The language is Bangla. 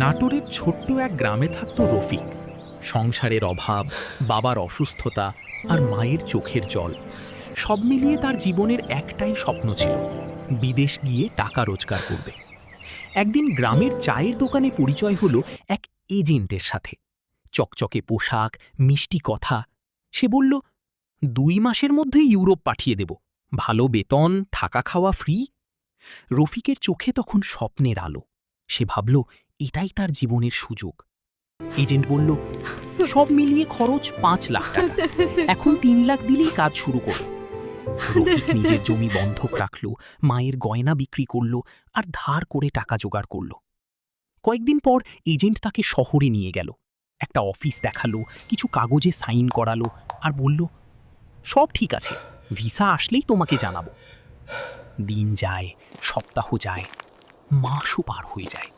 নাটোরের ছোট্ট এক গ্রামে থাকত রফিক। সংসারের অভাব, বাবার অসুস্থতা আর মায়ের চোখের জল সব মিলিয়ে তার জীবনের একটাই স্বপ্ন ছিল, বিদেশ গিয়ে টাকা রোজগার করবে। একদিন গ্রামের চায়ের দোকানে পরিচয় হলো এক এজেন্টের সাথে। চকচকে পোশাক, মিষ্টি কথা। সে বলল, 2 মাসের মধ্যেই ইউরোপ পাঠিয়ে দেব, ভালো বেতন, থাকা খাওয়া ফ্রি। রফিকের চোখে তখন স্বপ্নের আলো। সে ভাবল, এটাই তার জীবনের সুযোগ। এজেন্ট বলল, সব মিলিয়ে খরচ 5 লাখ টাকা, এখন 3 লাখ দিলেই কাজ শুরু করো। রফিক নিজের জমি বন্ধক রাখল, মায়ের গয়না বিক্রি করল আর ধার করে টাকা জোগাড় করল। কয়েকদিন পর এজেন্ট তাকে শহরে নিয়ে গেল, একটা অফিস দেখালো, কিছু কাগজে সাইন করালো আর বলল, সব ঠিক আছে, ভিসা আসলেই তোমাকে জানাবো। দিন যায়, সপ্তাহ যায়, মাসও পার হয়ে যায়।